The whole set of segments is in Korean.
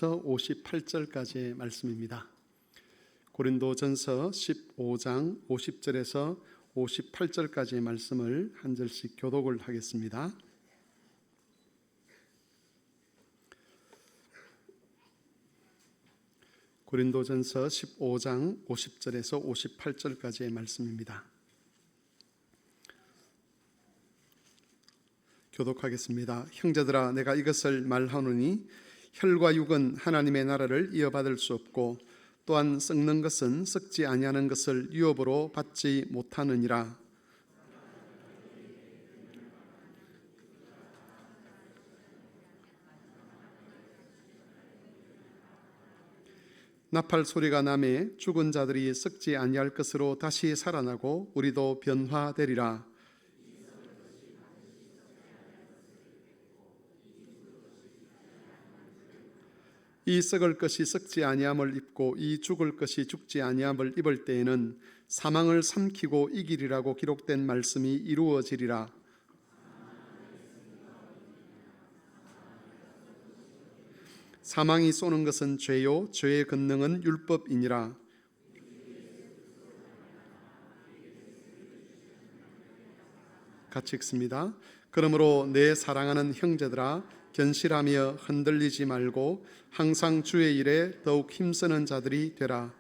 50절에서 58절까지의 말씀입니다. 고린도전서 15장 50절에서 58절까지의 말씀을 한 절씩 교독을 하겠습니다. 고린도전서 15장 50절에서 58절까지의 말씀입니다. 교독하겠습니다. 형제들아, 내가 이것을 말하노니 혈과 육은 하나님의 나라를 이어받을 수 없고 또한 썩는 것은 썩지 아니하는 것을 유업으로 받지 못하느니라. 나팔 소리가 나매 죽은 자들이 썩지 아니할 것으로 다시 살아나고 우리도 변화되리라. 이 썩을 것이 썩지 아니함을 입고 이 죽을 것이 죽지 아니함을 입을 때에는 사망을 삼키고 이기리라고 기록된 말씀이 이루어지리라. 사망이 쏘는 것은 죄요 죄의 권능은 율법이니라. 같이 읽습니다. 그러므로 내 사랑하는 형제들아, 견실하며 흔들리지 말고 항상 주의 일에 더욱 힘쓰는 자들이 되라.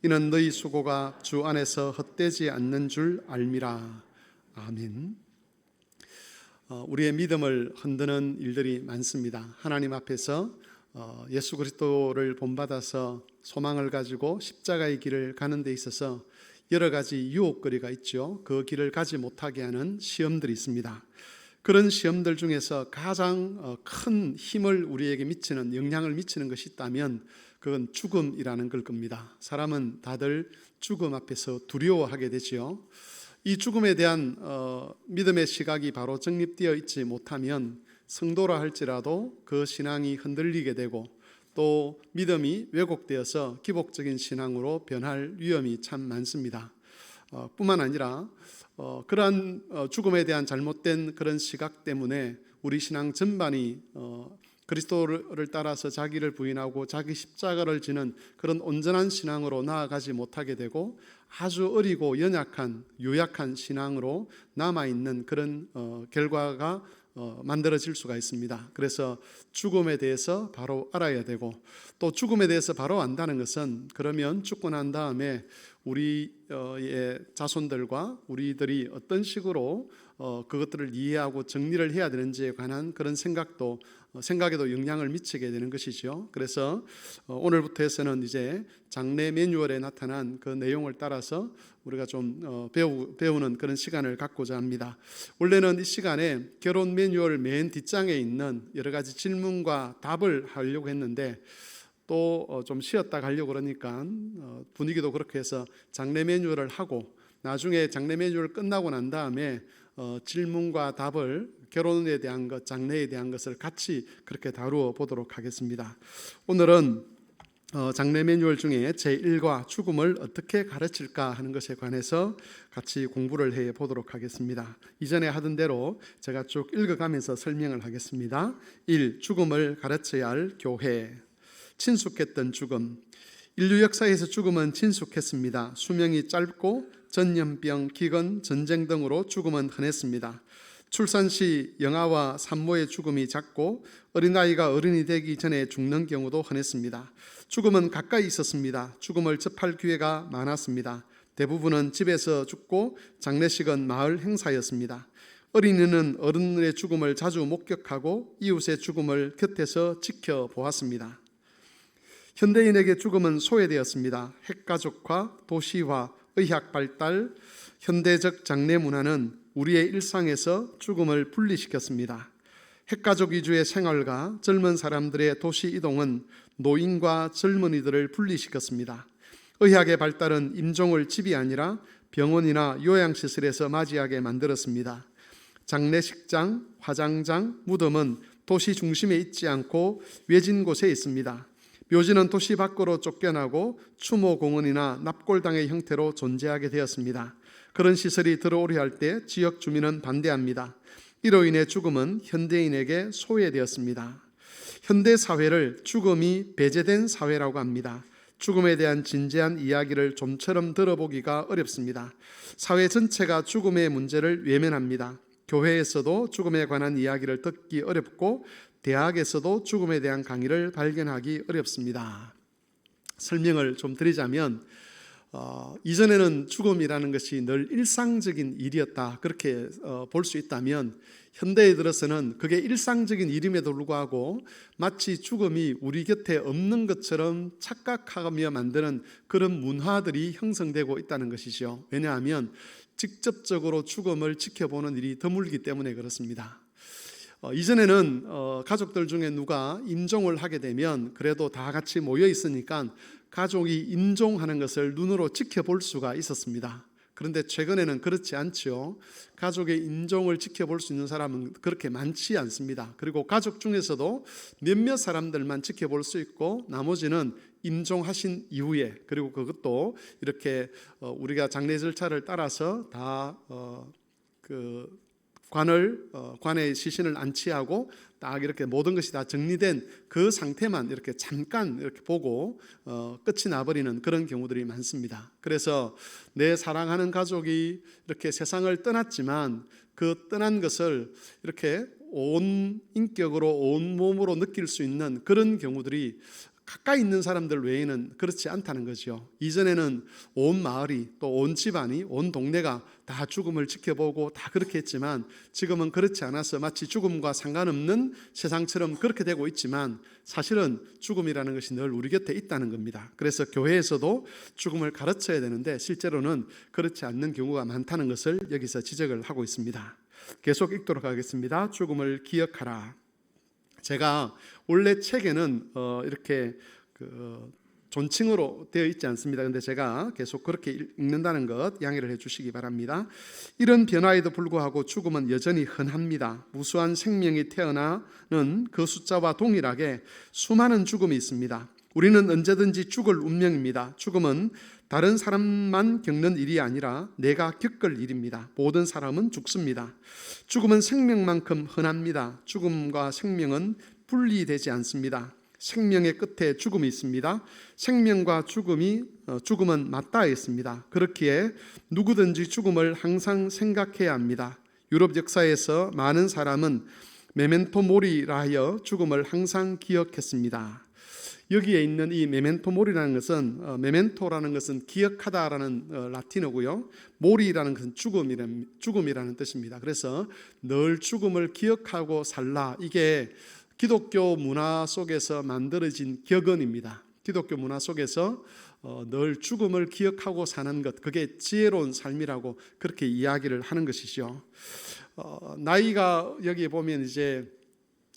이는 너희 수고가 주 안에서 헛되지 않는 줄 알미라. 아멘. 우리의 믿음을 흔드는 일들이 많습니다. 하나님 앞에서 예수 그리스도를 본받아서 소망을 가지고 십자가의 길을 가는 데 있어서 여러 가지 유혹거리가 있죠. 그 길을 가지 못하게 하는 시험들이 있습니다. 그런 시험들 중에서 가장 큰 힘을 우리에게 미치는, 영향을 미치는 것이 있다면 그건 죽음이라는 걸 겁니다. 사람은 다들 죽음 앞에서 두려워하게 되죠. 이 죽음에 대한 믿음의 시각이 바로 정립되어 있지 못하면 성도라 할지라도 그 신앙이 흔들리게 되고 또 믿음이 왜곡되어서 기복적인 신앙으로 변할 위험이 참 많습니다. 뿐만 아니라 그러한 죽음에 대한 잘못된 그런 시각 때문에 우리 신앙 전반이 그리스도를 따라서 자기를 부인하고 자기 십자가를 지는 그런 온전한 신앙으로 나아가지 못하게 되고 아주 어리고 연약한 유약한 신앙으로 남아있는 그런 결과가 만들어질 수가 있습니다. 그래서 죽음에 대해서 바로 알아야 되고 또 죽음에 대해서 바로 안다는 것은 그러면 죽고 난 다음에 우리의 자손들과 우리들이 어떤 식으로 그것들을 이해하고 정리를 해야 되는지에 관한 그런 생각에도 영향을 미치게 되는 것이죠. 그래서 오늘부터 해서는 이제 장례 매뉴얼에 나타난 그 내용을 따라서 우리가 좀 배우는 그런 시간을 갖고자 합니다. 원래는 이 시간에 결혼 매뉴얼 맨 뒷장에 있는 여러 가지 질문과 답을 하려고 했는데 또 좀 쉬었다 가려고 그러니까 분위기도 그렇게 해서 장례 매뉴얼을 하고 나중에 장례 매뉴얼 끝나고 난 다음에 질문과 답을 결혼에 대한 것, 장례에 대한 것을 같이 그렇게 다루어 보도록 하겠습니다. 오늘은 장례 매뉴얼 중에 제1과 죽음을 어떻게 가르칠까 하는 것에 관해서 같이 공부를 해 보도록 하겠습니다. 이전에 하던 대로 제가 쭉 읽어가면서 설명을 하겠습니다. 1. 죽음을 가르쳐야 할 교회. 친숙했던 죽음. 인류 역사에서 죽음은 친숙했습니다. 수명이 짧고 전염병, 기근, 전쟁 등으로 죽음은 흔했습니다. 출산 시 영아와 산모의 죽음이 잦고 어린아이가 어른이 되기 전에 죽는 경우도 흔했습니다. 죽음은 가까이 있었습니다. 죽음을 접할 기회가 많았습니다. 대부분은 집에서 죽고 장례식은 마을 행사였습니다. 어린이는 어른의 죽음을 자주 목격하고 이웃의 죽음을 곁에서 지켜보았습니다. 현대인에게 죽음은 소외되었습니다. 핵가족화, 도시화, 의학 발달, 현대적 장례 문화는 우리의 일상에서 죽음을 분리시켰습니다. 핵가족 위주의 생활과 젊은 사람들의 도시 이동은 노인과 젊은이들을 분리시켰습니다. 의학의 발달은 임종을 집이 아니라 병원이나 요양시설에서 맞이하게 만들었습니다. 장례식장, 화장장, 무덤은 도시 중심에 있지 않고 외진 곳에 있습니다. 묘지는 도시 밖으로 쫓겨나고 추모공원이나 납골당의 형태로 존재하게 되었습니다. 그런 시설이 들어오려 할 때 지역 주민은 반대합니다. 이로 인해 죽음은 현대인에게 소외되었습니다. 현대 사회를 죽음이 배제된 사회라고 합니다. 죽음에 대한 진지한 이야기를 좀처럼 들어보기가 어렵습니다. 사회 전체가 죽음의 문제를 외면합니다. 교회에서도 죽음에 관한 이야기를 듣기 어렵고 대학에서도 죽음에 대한 강의를 발견하기 어렵습니다. 설명을 좀 드리자면 이전에는 죽음이라는 것이 늘 일상적인 일이었다, 그렇게 볼 수 있다면 현대에 들어서는 그게 일상적인 일임에도 불구하고 마치 죽음이 우리 곁에 없는 것처럼 착각하며 만드는 그런 문화들이 형성되고 있다는 것이죠. 왜냐하면 직접적으로 죽음을 지켜보는 일이 드물기 때문에 그렇습니다. 이전에는 가족들 중에 누가 임종을 하게 되면 그래도 다 같이 모여 있으니까 가족이 임종하는 것을 눈으로 지켜볼 수가 있었습니다. 그런데 최근에는 그렇지 않죠. 가족의 임종을 지켜볼 수 있는 사람은 그렇게 많지 않습니다. 그리고 가족 중에서도 몇몇 사람들만 지켜볼 수 있고 나머지는 임종하신 이후에, 그리고 그것도 이렇게 우리가 장례 절차를 따라서 다 관의 시신을 안치하고 딱 이렇게 모든 것이 다 정리된 그 상태만 이렇게 잠깐 이렇게 보고 끝이 나버리는 그런 경우들이 많습니다. 그래서 내 사랑하는 가족이 이렇게 세상을 떠났지만 그 떠난 것을 이렇게 온 인격으로 온 몸으로 느낄 수 있는 그런 경우들이 가까이 있는 사람들 외에는 그렇지 않다는 거죠. 이전에는 온 마을이, 또 온 집안이, 온 동네가 다 죽음을 지켜보고 다 그렇게 했지만 지금은 그렇지 않아서 마치 죽음과 상관없는 세상처럼 그렇게 되고 있지만 사실은 죽음이라는 것이 늘 우리 곁에 있다는 겁니다. 그래서 교회에서도 죽음을 가르쳐야 되는데 실제로는 그렇지 않는 경우가 많다는 것을 여기서 지적을 하고 있습니다. 계속 읽도록 하겠습니다. 죽음을 기억하라. 제가 원래 책에는 이렇게 존칭으로 되어 있지 않습니다. 그런데 제가 계속 그렇게 읽는다는 것 양해를 해주시기 바랍니다. 이런 변화에도 불구하고 죽음은 여전히 흔합니다. 무수한 생명이 태어나는 그 숫자와 동일하게 수많은 죽음이 있습니다. 우리는 언제든지 죽을 운명입니다. 죽음은 다른 사람만 겪는 일이 아니라 내가 겪을 일입니다. 모든 사람은 죽습니다. 죽음은 생명만큼 흔합니다. 죽음과 생명은 분리되지 않습니다. 생명의 끝에 죽음이 있습니다. 생명과 죽음은 맞닿아 있습니다. 그렇기에 누구든지 죽음을 항상 생각해야 합니다. 유럽 역사에서 많은 사람은 메멘토 모리라 하여 죽음을 항상 기억했습니다. 여기에 있는 이 메멘토 모리라는 것은 메멘토라는 것은 기억하다라는 라틴어고요. 모리라는 것은 죽음이라는 뜻입니다. 그래서 늘 죽음을 기억하고 살라. 이게 기독교 문화 속에서 만들어진 격언입니다. 기독교 문화 속에서 늘 죽음을 기억하고 사는 것, 그게 지혜로운 삶이라고 그렇게 이야기를 하는 것이죠. 나이가 여기 보면 이제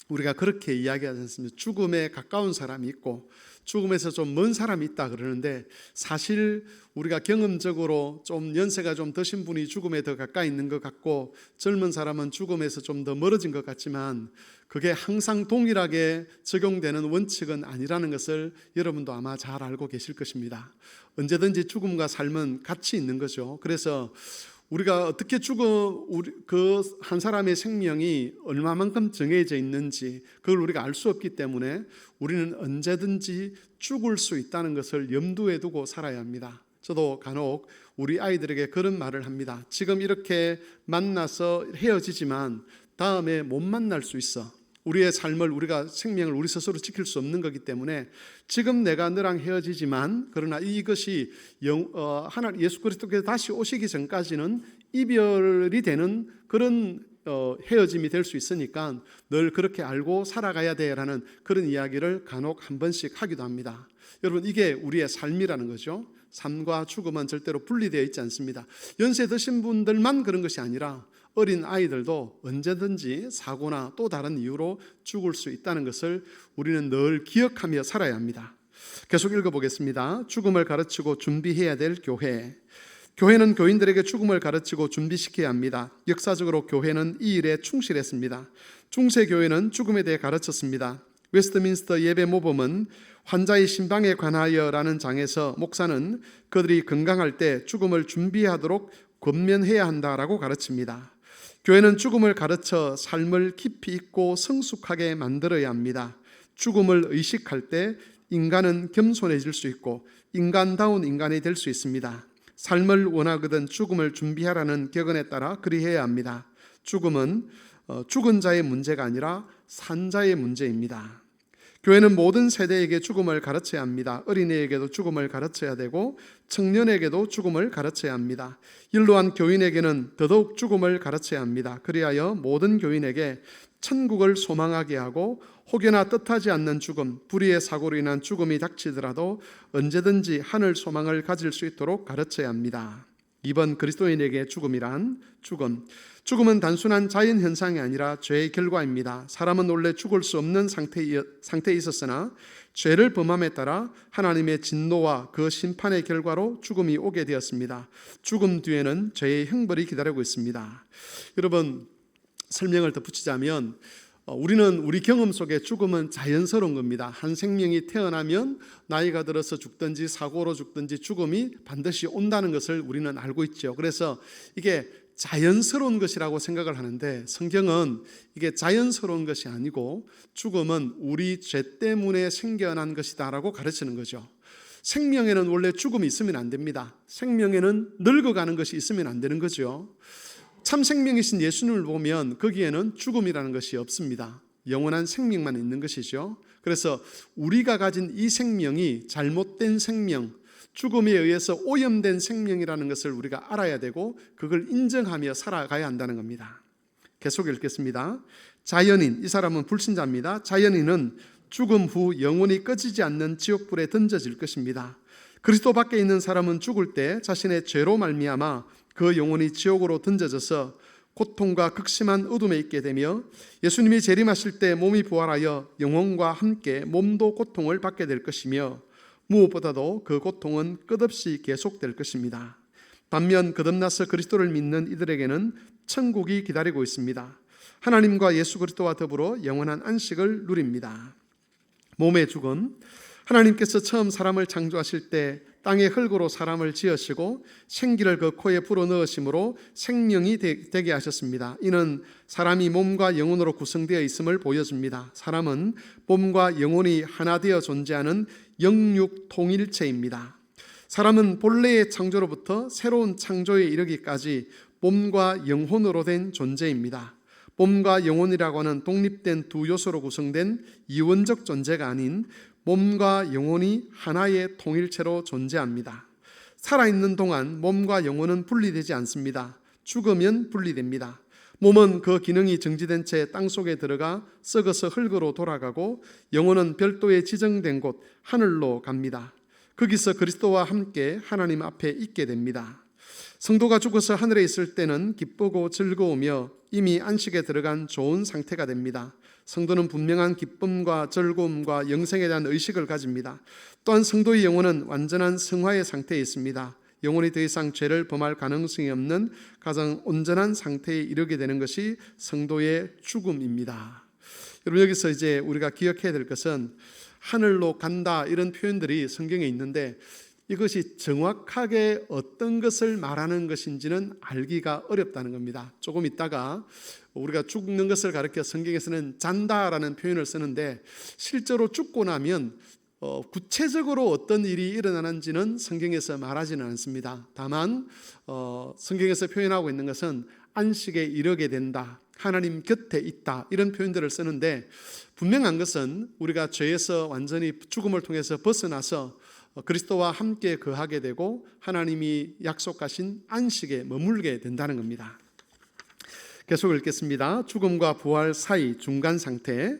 우리가 그렇게 이야기하지 않습니까? 죽음에 가까운 사람이 있고 죽음에서 좀 먼 사람이 있다 그러는데 사실 우리가 경험적으로 좀 연세가 좀 드신 분이 죽음에 더 가까이 있는 것 같고 젊은 사람은 죽음에서 좀 더 멀어진 것 같지만 그게 항상 동일하게 적용되는 원칙은 아니라는 것을 여러분도 아마 잘 알고 계실 것입니다. 언제든지 죽음과 삶은 같이 있는 거죠. 그래서 우리가 어떻게 그 한 사람의 생명이 얼마만큼 정해져 있는지 그걸 우리가 알 수 없기 때문에 우리는 언제든지 죽을 수 있다는 것을 염두에 두고 살아야 합니다. 저도 간혹 우리 아이들에게 그런 말을 합니다. 지금 이렇게 만나서 헤어지지만 다음에 못 만날 수 있어. 우리의 삶을 생명을 우리 스스로 지킬 수 없는 거기 때문에 지금 내가 너랑 헤어지지만 그러나 이것이 예수 그리스도께서 다시 오시기 전까지는 이별이 되는 그런 헤어짐이 될 수 있으니까 늘 그렇게 알고 살아가야 돼라는 그런 이야기를 간혹 한 번씩 하기도 합니다. 여러분, 이게 우리의 삶이라는 거죠. 삶과 죽음은 절대로 분리되어 있지 않습니다. 연세 드신 분들만 그런 것이 아니라 어린 아이들도 언제든지 사고나 또 다른 이유로 죽을 수 있다는 것을 우리는 늘 기억하며 살아야 합니다. 계속 읽어보겠습니다. 죽음을 가르치고 준비해야 될 교회. 교회는 교인들에게 죽음을 가르치고 준비시켜야 합니다. 역사적으로 교회는 이 일에 충실했습니다. 중세교회는 죽음에 대해 가르쳤습니다. 웨스트민스터 예배 모범은 환자의 신방에 관하여라는 장에서 목사는 그들이 건강할 때 죽음을 준비하도록 권면해야 한다라고 가르칩니다. 교회는 죽음을 가르쳐 삶을 깊이 있고 성숙하게 만들어야 합니다. 죽음을 의식할 때 인간은 겸손해질 수 있고 인간다운 인간이 될 수 있습니다. 삶을 원하거든 죽음을 준비하라는 격언에 따라 그리해야 합니다. 죽음은 죽은 자의 문제가 아니라 산 자의 문제입니다. 교회는 모든 세대에게 죽음을 가르쳐야 합니다. 어린이에게도 죽음을 가르쳐야 되고 청년에게도 죽음을 가르쳐야 합니다. 일로한 교인에게는 더더욱 죽음을 가르쳐야 합니다. 그리하여 모든 교인에게 천국을 소망하게 하고 혹여나 뜻하지 않는 죽음, 불의의 사고로 인한 죽음이 닥치더라도 언제든지 하늘 소망을 가질 수 있도록 가르쳐야 합니다. 이번 그리스도인에게 죽음이란 죽음은 단순한 자연 현상이 아니라 죄의 결과입니다. 사람은 원래 죽을 수 없는 상태에 있었으나 죄를 범함에 따라 하나님의 진노와 그 심판의 결과로 죽음이 오게 되었습니다. 죽음 뒤에는 죄의 형벌이 기다리고 있습니다. 여러분, 설명을 덧붙이자면 우리는 우리 경험 속에 죽음은 자연스러운 겁니다. 한 생명이 태어나면 나이가 들어서 죽든지 사고로 죽든지 죽음이 반드시 온다는 것을 우리는 알고 있죠. 그래서 이게 자연스러운 것이라고 생각을 하는데 성경은 이게 자연스러운 것이 아니고 죽음은 우리 죄 때문에 생겨난 것이다라고 가르치는 거죠. 생명에는 원래 죽음이 있으면 안 됩니다. 생명에는 늙어가는 것이 있으면 안 되는 거죠. 참 생명이신 예수님을 보면 거기에는 죽음이라는 것이 없습니다. 영원한 생명만 있는 것이죠. 그래서 우리가 가진 이 생명이 잘못된 생명, 죽음에 의해서 오염된 생명이라는 것을 우리가 알아야 되고 그걸 인정하며 살아가야 한다는 겁니다. 계속 읽겠습니다. 자연인, 이 사람은 불신자입니다. 자연인은 죽음 후 영원히 꺼지지 않는 지옥불에 던져질 것입니다. 그리스도 밖에 있는 사람은 죽을 때 자신의 죄로 말미암아 그 영혼이 지옥으로 던져져서 고통과 극심한 어둠에 있게 되며 예수님이 재림하실 때 몸이 부활하여 영혼과 함께 몸도 고통을 받게 될 것이며 무엇보다도 그 고통은 끝없이 계속될 것입니다. 반면 거듭나서 그리스도를 믿는 이들에게는 천국이 기다리고 있습니다. 하나님과 예수 그리스도와 더불어 영원한 안식을 누립니다. 몸의 죽음, 하나님께서 처음 사람을 창조하실 때 땅의 흙으로 사람을 지으시고 생기를 그 코에 불어넣으심으로 생명이 되게 하셨습니다. 이는 사람이 몸과 영혼으로 구성되어 있음을 보여줍니다. 사람은 몸과 영혼이 하나 되어 존재하는 영육 통일체입니다. 사람은 본래의 창조로부터 새로운 창조에 이르기까지 몸과 영혼으로 된 존재입니다. 몸과 영혼이라고 하는 독립된 두 요소로 구성된 이원적 존재가 아닌 몸과 영혼이 하나의 통일체로 존재합니다. 살아있는 동안 몸과 영혼은 분리되지 않습니다. 죽으면 분리됩니다. 몸은 그 기능이 정지된 채 땅속에 들어가 썩어서 흙으로 돌아가고 영혼은 별도의 지정된 곳 하늘로 갑니다. 거기서 그리스도와 함께 하나님 앞에 있게 됩니다. 성도가 죽어서 하늘에 있을 때는 기쁘고 즐거우며 이미 안식에 들어간 좋은 상태가 됩니다. 성도는 분명한 기쁨과 즐거움과 영생에 대한 의식을 가집니다. 또한 성도의 영혼은 완전한 성화의 상태에 있습니다. 영혼이 더 이상 죄를 범할 가능성이 없는 가장 온전한 상태에 이르게 되는 것이 성도의 죽음입니다. 여러분, 여기서 이제 우리가 기억해야 될 것은 하늘로 간다 이런 표현들이 성경에 있는데 이것이 정확하게 어떤 것을 말하는 것인지는 알기가 어렵다는 겁니다. 조금 있다가 우리가 죽는 것을 가리켜 성경에서는 잔다라는 표현을 쓰는데 실제로 죽고 나면 구체적으로 어떤 일이 일어나는지는 성경에서 말하지는 않습니다. 다만 성경에서 표현하고 있는 것은 안식에 이르게 된다, 하나님 곁에 있다 이런 표현들을 쓰는데 분명한 것은 우리가 죄에서 완전히 죽음을 통해서 벗어나서 그리스도와 함께 거하게 되고 하나님이 약속하신 안식에 머물게 된다는 겁니다. 계속 읽겠습니다. 죽음과 부활 사이 중간 상태.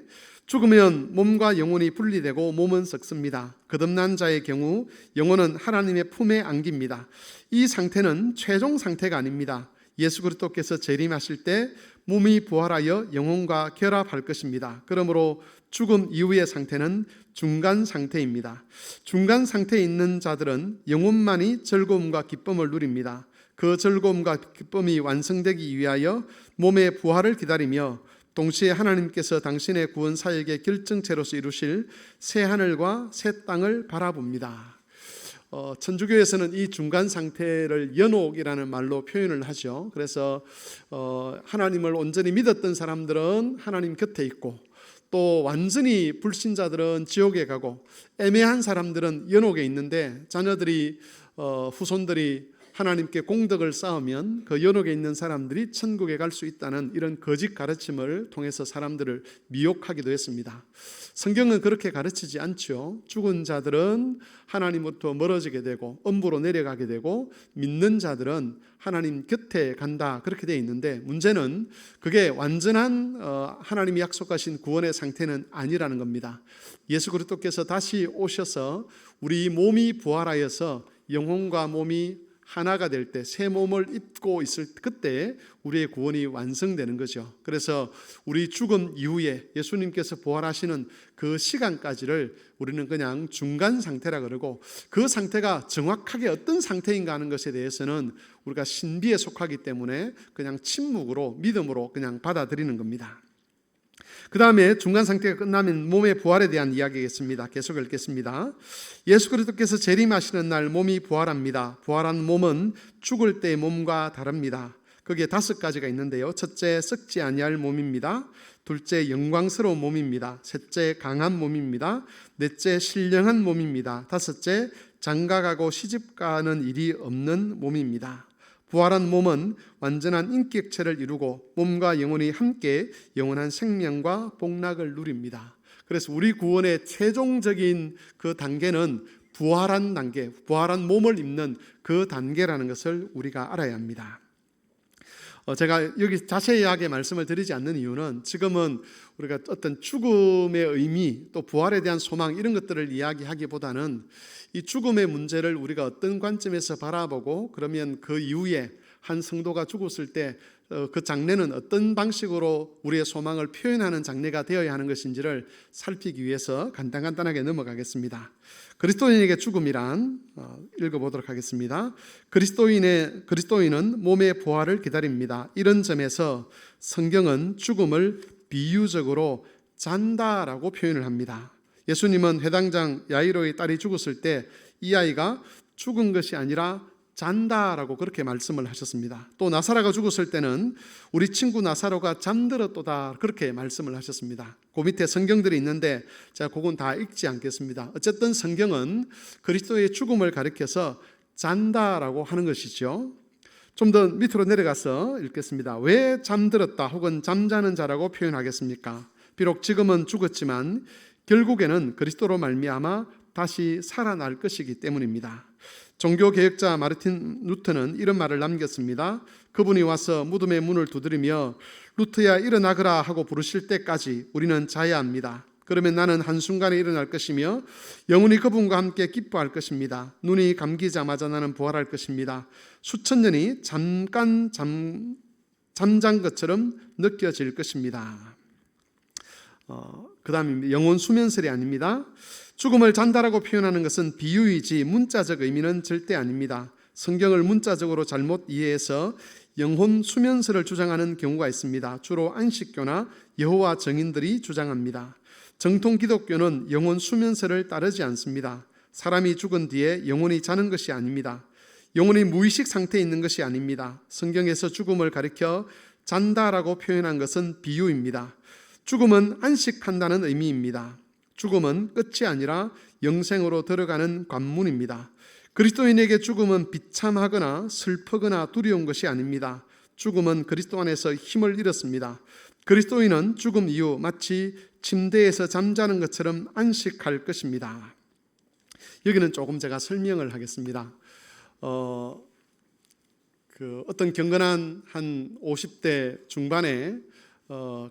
죽으면 몸과 영혼이 분리되고 몸은 썩습니다. 거듭난 자의 경우 영혼은 하나님의 품에 안깁니다. 이 상태는 최종 상태가 아닙니다. 예수 그리스도께서 재림하실 때 몸이 부활하여 영혼과 결합할 것입니다. 그러므로 죽음 이후의 상태는 중간 상태입니다. 중간 상태에 있는 자들은 영혼만이 즐거움과 기쁨을 누립니다. 그 즐거움과 기쁨이 완성되기 위하여 몸의 부활을 기다리며 동시에 하나님께서 당신의 구원 사역의 결정체로서 이루실 새 하늘과 새 땅을 바라봅니다. 천주교에서는 이 중간 상태를 연옥이라는 말로 표현을 하죠. 그래서 하나님을 온전히 믿었던 사람들은 하나님 곁에 있고 또 완전히 불신자들은 지옥에 가고 애매한 사람들은 연옥에 있는데 자녀들이 후손들이 하나님께 공덕을 쌓으면 그 연옥에 있는 사람들이 천국에 갈 수 있다는 이런 거짓 가르침을 통해서 사람들을 미혹하기도 했습니다. 성경은 그렇게 가르치지 않죠. 죽은 자들은 하나님부터 멀어지게 되고 음부로 내려가게 되고 믿는 자들은 하나님 곁에 간다 그렇게 되어 있는데 문제는 그게 완전한 하나님이 약속하신 구원의 상태는 아니라는 겁니다. 예수 그리스도께서 다시 오셔서 우리 몸이 부활하여서 영혼과 몸이 하나가 될 때 새 몸을 입고 있을 그때 우리의 구원이 완성되는 거죠. 그래서 우리 죽음 이후에 예수님께서 부활하시는 그 시간까지를 우리는 그냥 중간 상태라 그러고 그 상태가 정확하게 어떤 상태인가 하는 것에 대해서는 우리가 신비에 속하기 때문에 그냥 침묵으로 믿음으로 그냥 받아들이는 겁니다. 그 다음에 중간 상태가 끝나면 몸의 부활에 대한 이야기겠습니다. 계속 읽겠습니다. 예수 그리스도께서 재림하시는 날 몸이 부활합니다. 부활한 몸은 죽을 때의 몸과 다릅니다. 거기에 5가지가 있는데요. 첫째, 썩지 아니할 몸입니다. 둘째, 영광스러운 몸입니다. 셋째, 강한 몸입니다. 넷째, 신령한 몸입니다. 다섯째, 장가가고 시집가는 일이 없는 몸입니다. 부활한 몸은 완전한 인격체를 이루고 몸과 영혼이 함께 영원한 생명과 복락을 누립니다. 그래서 우리 구원의 최종적인 그 단계는 부활한 단계, 부활한 몸을 입는 그 단계라는 것을 우리가 알아야 합니다. 제가 여기 자세하게 말씀을 드리지 않는 이유는 지금은 우리가 어떤 죽음의 의미 또 부활에 대한 소망 이런 것들을 이야기하기보다는 이 죽음의 문제를 우리가 어떤 관점에서 바라보고 그러면 그 이후에 한 성도가 죽었을 때 그 장례는 어떤 방식으로 우리의 소망을 표현하는 장례가 되어야 하는 것인지를 살피기 위해서 간단하게 넘어가겠습니다. 그리스도인에게 죽음이란 읽어보도록 하겠습니다. 그리스도인은 몸의 부활을 기다립니다. 이런 점에서 성경은 죽음을 비유적으로 잔다라고 표현을 합니다. 예수님은 회당장 야이로의 딸이 죽었을 때 이 아이가 죽은 것이 아니라 잔다라고 그렇게 말씀을 하셨습니다. 또 나사로가 죽었을 때는 우리 친구 나사로가 잠들었도다 그렇게 말씀을 하셨습니다. 그 밑에 성경들이 있는데 제가 그건 다 읽지 않겠습니다. 어쨌든 성경은 그리스도의 죽음을 가리켜서 잔다라고 하는 것이죠. 좀 더 밑으로 내려가서 읽겠습니다. 왜 잠들었다 혹은 잠자는 자라고 표현하겠습니까? 비록 지금은 죽었지만 결국에는 그리스도로 말미암아 다시 살아날 것이기 때문입니다. 종교개혁자 마르틴 루터는 이런 말을 남겼습니다. 그분이 와서 무덤의 문을 두드리며 루터야 일어나거라 하고 부르실 때까지 우리는 자야 합니다. 그러면 나는 한순간에 일어날 것이며 영원히 그분과 함께 기뻐할 것입니다. 눈이 감기자마자 나는 부활할 것입니다. 수천 년이 잠깐 잠잔 것처럼 느껴질 것입니다. 그 다음입니다. 영혼 수면설이 아닙니다. 죽음을 잔다라고 표현하는 것은 비유이지 문자적 의미는 절대 아닙니다. 성경을 문자적으로 잘못 이해해서 영혼 수면설을 주장하는 경우가 있습니다. 주로 안식교나 여호와 증인들이 주장합니다. 정통 기독교는 영혼 수면설을 따르지 않습니다. 사람이 죽은 뒤에 영혼이 자는 것이 아닙니다. 영혼이 무의식 상태에 있는 것이 아닙니다. 성경에서 죽음을 가리켜 잔다라고 표현한 것은 비유입니다. 죽음은 안식한다는 의미입니다. 죽음은 끝이 아니라 영생으로 들어가는 관문입니다. 그리스도인에게 죽음은 비참하거나 슬프거나 두려운 것이 아닙니다. 죽음은 그리스도 안에서 힘을 잃었습니다. 그리스도인은 죽음 이후 마치 침대에서 잠자는 것처럼 안식할 것입니다. 여기는 조금 제가 설명을 하겠습니다. 어떤 경건한 한 50대 중반의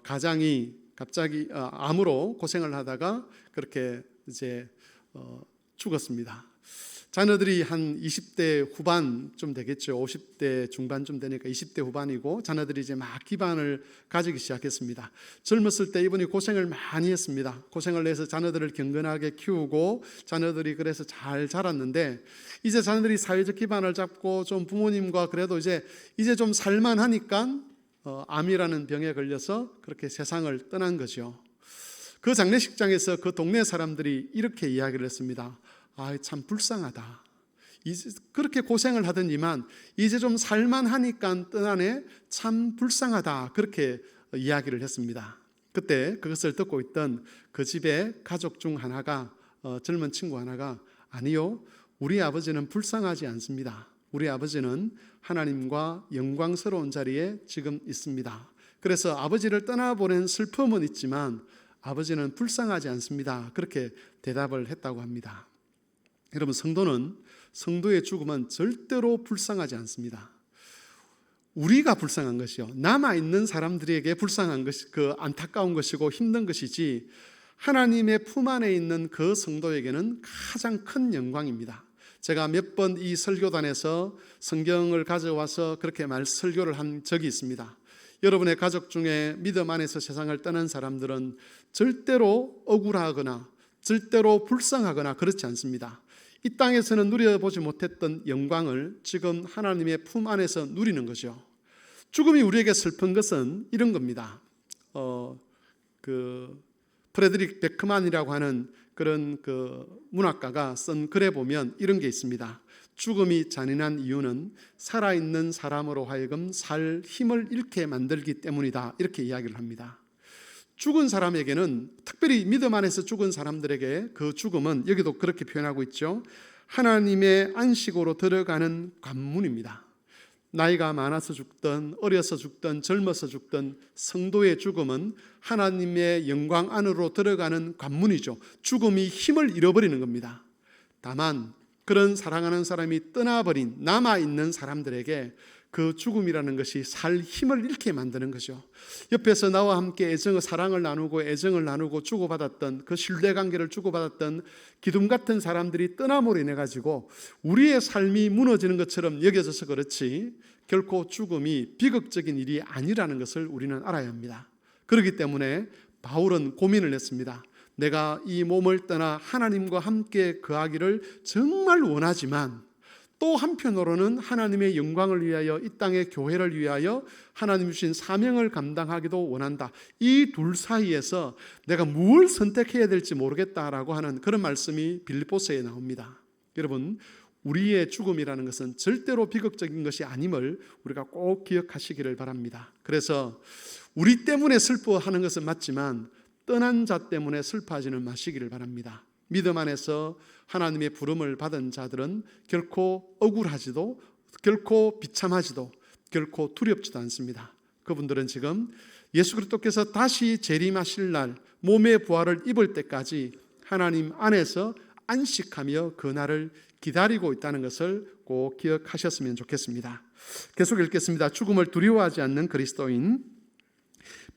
가장이 갑자기 암으로 고생을 하다가 그렇게 이제 죽었습니다. 자녀들이 한 20대 후반쯤 되겠죠. 50대 중반쯤 되니까 20대 후반이고 자녀들이 이제 막 기반을 가지기 시작했습니다. 젊었을 때 이분이 고생을 많이 했습니다. 고생을 해서 자녀들을 경건하게 키우고 자녀들이 그래서 잘 자랐는데 이제 자녀들이 사회적 기반을 잡고 좀 부모님과 그래도 이제 좀 살만하니까 암이라는 병에 걸려서 그렇게 세상을 떠난 거죠. 그 장례식장에서 그 동네 사람들이 이렇게 이야기를 했습니다. 참 불쌍하다. 이제 그렇게 고생을 하더니만 이제 좀 살만하니까 떠나네. 참 불쌍하다. 그렇게 이야기를 했습니다. 그때 그것을 듣고 있던 그 집의 가족 중 하나가 젊은 친구 하나가 아니요, 우리 아버지는 불쌍하지 않습니다. 우리 아버지는 하나님과 영광스러운 자리에 지금 있습니다. 그래서 아버지를 떠나보낸 슬픔은 있지만 아버지는 불쌍하지 않습니다. 그렇게 대답을 했다고 합니다. 여러분, 성도의 죽음은 절대로 불쌍하지 않습니다. 우리가 불쌍한 것이요, 남아있는 사람들에게 불쌍한 것이, 그 안타까운 것이고 힘든 것이지, 하나님의 품 안에 있는 그 성도에게는 가장 큰 영광입니다. 제가 몇 번 이 설교단에서 성경을 가져와서 그렇게 설교를 한 적이 있습니다. 여러분의 가족 중에 믿음 안에서 세상을 떠난 사람들은 절대로 억울하거나 절대로 불쌍하거나 그렇지 않습니다. 이 땅에서는 누려보지 못했던 영광을 지금 하나님의 품 안에서 누리는 거죠. 죽음이 우리에게 슬픈 것은 이런 겁니다. 프레드릭 베크만이라고 하는 그런 문학가가 쓴 글에 보면 이런 게 있습니다. 죽음이 잔인한 이유는 살아있는 사람으로 하여금 살 힘을 잃게 만들기 때문이다, 이렇게 이야기를 합니다. 죽은 사람에게는, 특별히 믿음 안에서 죽은 사람들에게 그 죽음은, 여기도 그렇게 표현하고 있죠, 하나님의 안식으로 들어가는 관문입니다. 나이가 많아서 죽든 어려서 죽든 젊어서 죽든 성도의 죽음은 하나님의 영광 안으로 들어가는 관문이죠. 죽음이 힘을 잃어버리는 겁니다. 다만 그런 사랑하는 사람이 떠나버린 남아있는 사람들에게 그 죽음이라는 것이 살 힘을 잃게 만드는 거죠. 옆에서 나와 함께 사랑을 나누고 애정을 나누고 주고받았던, 그 신뢰관계를 주고받았던 기둥 같은 사람들이 떠남으로 인해 가지고 우리의 삶이 무너지는 것처럼 여겨져서 그렇지, 결코 죽음이 비극적인 일이 아니라는 것을 우리는 알아야 합니다. 그렇기 때문에 바울은 고민을 했습니다. 내가 이 몸을 떠나 하나님과 함께 거하기를 정말 원하지만 또 한편으로는 하나님의 영광을 위하여, 이 땅의 교회를 위하여 하나님 주신 사명을 감당하기도 원한다. 이 둘 사이에서 내가 뭘 선택해야 될지 모르겠다라고 하는 그런 말씀이 빌립보서에 나옵니다. 여러분, 우리의 죽음이라는 것은 절대로 비극적인 것이 아님을 우리가 꼭 기억하시기를 바랍니다. 그래서 우리 때문에 슬퍼하는 것은 맞지만 떠난 자 때문에 슬퍼하지는 마시기를 바랍니다. 믿음 안에서 하나님의 부름을 받은 자들은 결코 억울하지도, 결코 비참하지도, 결코 두렵지도 않습니다. 그분들은 지금 예수 그리스도께서 다시 재림하실 날 몸의 부활을 입을 때까지 하나님 안에서 안식하며 그 날을 기다리고 있다는 것을 꼭 기억하셨으면 좋겠습니다. 계속 읽겠습니다. 죽음을 두려워하지 않는 그리스도인.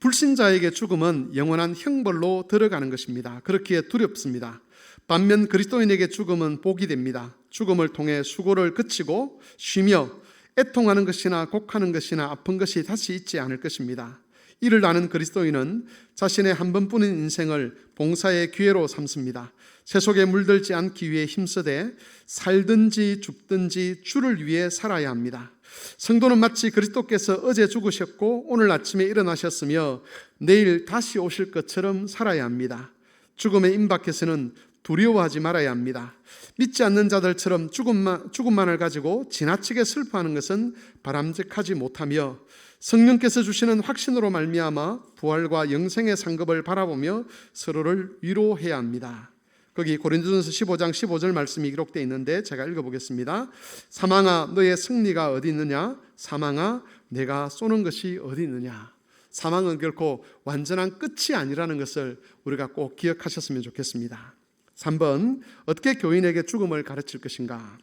불신자에게 죽음은 영원한 형벌로 들어가는 것입니다. 그렇기에 두렵습니다. 반면 그리스도인에게 죽음은 복이 됩니다. 죽음을 통해 수고를 그치고 쉬며 애통하는 것이나 곡하는 것이나 아픈 것이 다시 있지 않을 것입니다. 이를 아는 그리스도인은 자신의 한 번뿐인 인생을 봉사의 기회로 삼습니다. 세속에 물들지 않기 위해 힘쓰되 살든지 죽든지 주를 위해 살아야 합니다. 성도는 마치 그리스도께서 어제 죽으셨고 오늘 아침에 일어나셨으며 내일 다시 오실 것처럼 살아야 합니다. 죽음에 임박해서는 두려워하지 말아야 합니다. 믿지 않는 자들처럼 죽음만을 가지고 지나치게 슬퍼하는 것은 바람직하지 못하며 성령께서 주시는 확신으로 말미암아 부활과 영생의 상급을 바라보며 서로를 위로해야 합니다. 거기 고린도전서 15장 15절 말씀이 기록되어 있는데 제가 읽어보겠습니다. 사망아, 너의 승리가 어디 있느냐? 사망아, 내가 쏘는 것이 어디 있느냐? 사망은 결코 완전한 끝이 아니라는 것을 우리가 꼭 기억하셨으면 좋겠습니다. 3번, 어떻게 교인에게 죽음을 가르칠 것인가?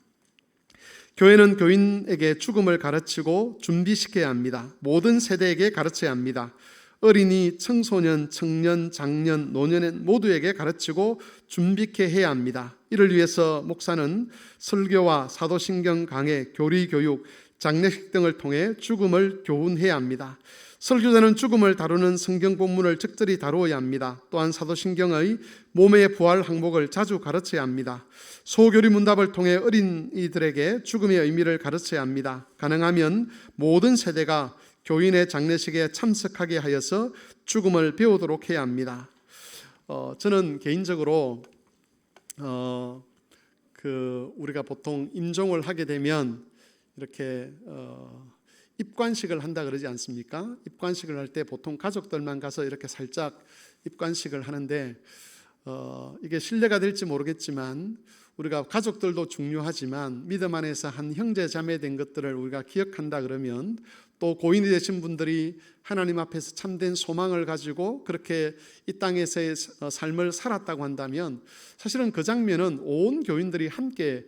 교회는 교인에게 죽음을 가르치고 준비시켜야 합니다. 모든 세대에게 가르쳐야 합니다. 어린이, 청소년, 청년, 장년, 노년엔 모두에게 가르치고 준비케 해야 합니다. 이를 위해서 목사는 설교와 사도신경 강해, 교리 교육, 장례식 등을 통해 죽음을 교훈해야 합니다. 설교자는 죽음을 다루는 성경 본문을 적절히 다루어야 합니다. 또한 사도신경의 몸의 부활 항목을 자주 가르쳐야 합니다. 소교리 문답을 통해 어린이들에게 죽음의 의미를 가르쳐야 합니다. 가능하면 모든 세대가 교인의 장례식에 참석하게 하여서 죽음을 배우도록 해야 합니다. 저는 개인적으로 우리가 보통 임종을 하게 되면 이렇게 입관식을 한다 그러지 않습니까? 입관식을 할 때 보통 가족들만 가서 이렇게 살짝 입관식을 하는데 이게 신뢰가 될지 모르겠지만 우리가 가족들도 중요하지만 믿음 안에서 한 형제 자매 된 것들을 우리가 기억한다 그러면 또 고인이 되신 분들이 하나님 앞에서 참된 소망을 가지고 그렇게 이 땅에서의 삶을 살았다고 한다면 사실은 그 장면은 온 교인들이 함께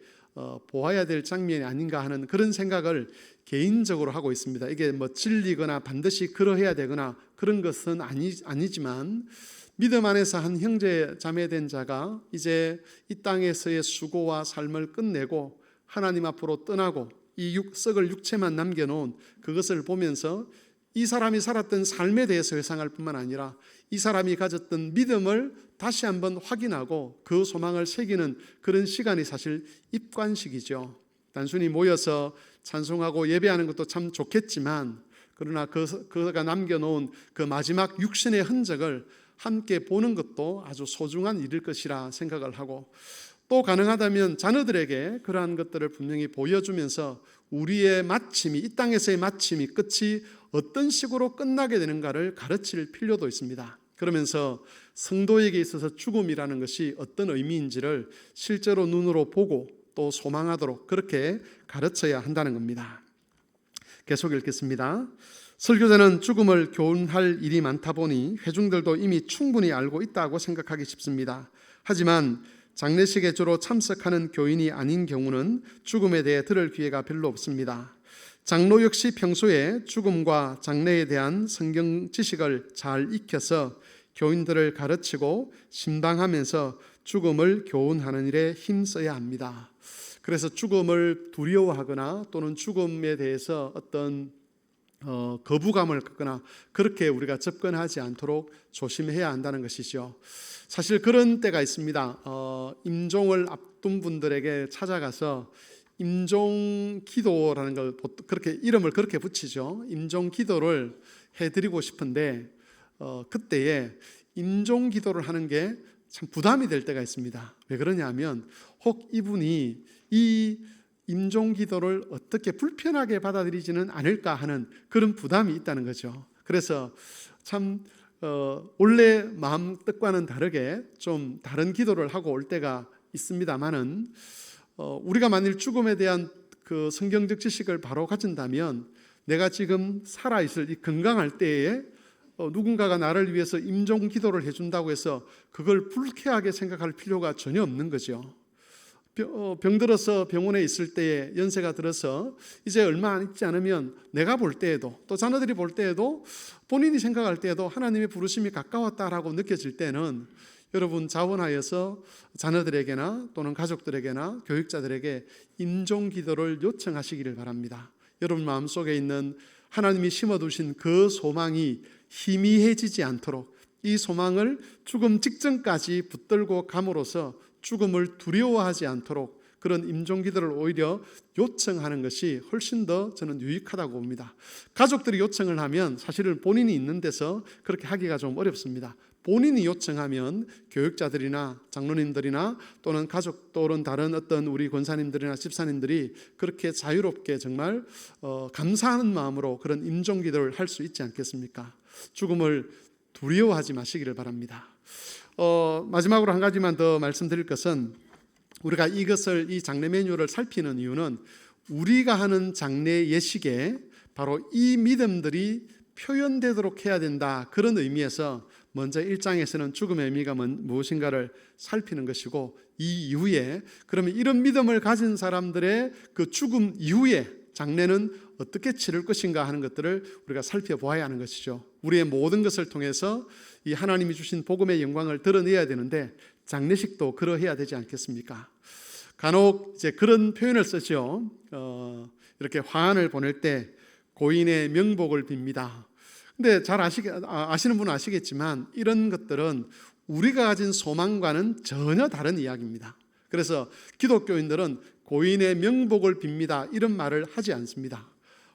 보아야 될 장면이 아닌가 하는 그런 생각을 개인적으로 하고 있습니다. 이게 뭐 진리거나 반드시 그러해야 되거나 그런 것은 아니지만 믿음 안에서 한 형제 자매 된 자가 이제 이 땅에서의 수고와 삶을 끝내고 하나님 앞으로 떠나고 이 썩을 육체만 남겨놓은 그것을 보면서 이 사람이 살았던 삶에 대해서 회상할 뿐만 아니라 이 사람이 가졌던 믿음을 다시 한번 확인하고 그 소망을 새기는 그런 시간이 사실 입관식이죠. 단순히 모여서 찬송하고 예배하는 것도 참 좋겠지만 그러나 그가 남겨놓은 그 마지막 육신의 흔적을 함께 보는 것도 아주 소중한 일일 것이라 생각을 하고 또 가능하다면 자녀들에게 그러한 것들을 분명히 보여주면서 우리의 마침이 이 땅에서의 마침이 끝이 어떤 식으로 끝나게 되는가를 가르칠 필요도 있습니다. 그러면서 성도에게 있어서 죽음이라는 것이 어떤 의미인지를 실제로 눈으로 보고 또 소망하도록 그렇게 가르쳐야 한다는 겁니다. 계속 읽겠습니다. 설교자는 죽음을 교훈할 일이 많다 보니 회중들도 이미 충분히 알고 있다고 생각하기 쉽습니다. 하지만 장례식에 주로 참석하는 교인이 아닌 경우는 죽음에 대해 들을 기회가 별로 없습니다. 장로 역시 평소에 죽음과 장례에 대한 성경 지식을 잘 익혀서 교인들을 가르치고 신방하면서 죽음을 교훈하는 일에 힘써야 합니다. 그래서 죽음을 두려워하거나 또는 죽음에 대해서 어떤 거부감을 갖거나 그렇게 우리가 접근하지 않도록 조심해야 한다는 것이죠. 사실 그런 때가 있습니다. 임종을 앞둔 분들에게 찾아가서 임종 기도라는 걸 그렇게 이름을 그렇게 붙이죠. 임종 기도를 해드리고 싶은데 그때에 임종 기도를 하는 게 참 부담이 될 때가 있습니다. 왜 그러냐면 혹 이분이 이 임종 기도를 어떻게 불편하게 받아들이지는 않을까 하는 그런 부담이 있다는 거죠. 그래서 참 원래 마음 뜻과는 다르게 좀 다른 기도를 하고 올 때가 있습니다만은 우리가 만일 죽음에 대한 그 성경적 지식을 바로 가진다면 내가 지금 살아있을 이 건강할 때에 누군가가 나를 위해서 임종 기도를 해준다고 해서 그걸 불쾌하게 생각할 필요가 전혀 없는 거죠. 병들어서 병원에 있을 때에 연세가 들어서 이제 얼마 있지 않으면 내가 볼 때에도 또 자녀들이 볼 때에도 본인이 생각할 때에도 하나님의 부르심이 가까웠다라고 느껴질 때는 여러분 자원하여서 자녀들에게나 또는 가족들에게나 교육자들에게 임종 기도를 요청하시기를 바랍니다. 여러분 마음속에 있는 하나님이 심어두신 그 소망이 희미해지지 않도록 이 소망을 죽음 직전까지 붙들고 감으로써 죽음을 두려워하지 않도록 그런 임종기도를 오히려 요청하는 것이 훨씬 더 저는 유익하다고 봅니다. 가족들이 요청을 하면 사실은 본인이 있는 데서 그렇게 하기가 좀 어렵습니다. 본인이 요청하면 교육자들이나 장로님들이나 또는 가족 또는 다른 어떤 우리 권사님들이나 집사님들이 그렇게 자유롭게 정말 감사하는 마음으로 그런 임종기도를 할 수 있지 않겠습니까? 죽음을 두려워하지 마시기를 바랍니다. 마지막으로 한 가지만 더 말씀드릴 것은 우리가 이 장례 메뉴를 살피는 이유는 우리가 하는 장례 예식에 바로 이 믿음들이 표현되도록 해야 된다 그런 의미에서 먼저 1장에서는 죽음의 의미가 무엇인가를 살피는 것이고 이 이후에 그러면 이런 믿음을 가진 사람들의 그 죽음 이후에 장례는 어떻게 치를 것인가 하는 것들을 우리가 살펴보아야 하는 것이죠. 우리의 모든 것을 통해서 이 하나님이 주신 복음의 영광을 드러내야 되는데 장례식도 그러해야 되지 않겠습니까? 간혹 이제 그런 표현을 쓰죠. 이렇게 화환을 보낼 때 고인의 명복을 빕니다. 근데 잘 아시는 분은 아시겠지만 이런 것들은 우리가 가진 소망과는 전혀 다른 이야기입니다. 그래서 기독교인들은 고인의 명복을 빕니다 이런 말을 하지 않습니다.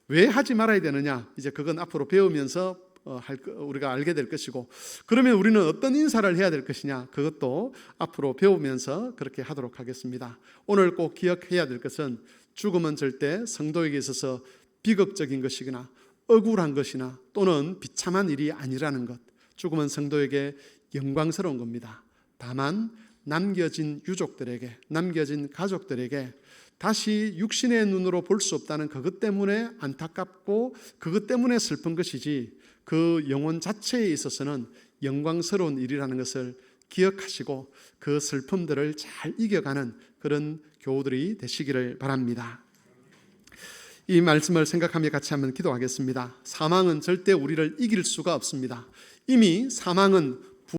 왜 하지 말아야 되느냐? 이제 그건 앞으로 배우면서 우리가 알게 될 것이고 그러면 우리는 어떤 인사를 해야 될 것이냐? 그것도 앞으로 배우면서 그렇게 하도록 하겠습니다. 오늘 꼭 기억해야 될 것은 죽음은 절대 성도에게 있어서 비극적인 것이거나 억울한 것이나 또는 비참한 일이 아니라는 것, 죽음은 성도에게 영광스러운 겁니다. 다만 남겨진 유족들에게, 남겨진 가족들에게 다시 육신의 눈으로 볼 수 없다는 그것 때문에 안타깝고 그것 때문에 슬픈 것이지, 그 영혼 자체에 있어서는 영광스러운 일이라는 것을 기억하시고 그 슬픔들을 잘 이겨가는 그런 교우들이 되시기를 바랍니다. 이 말씀을 생각하며 같이 한번 기도하겠습니다. 사망은 절대 우리를 이길 수가 없습니다. 이미 사망은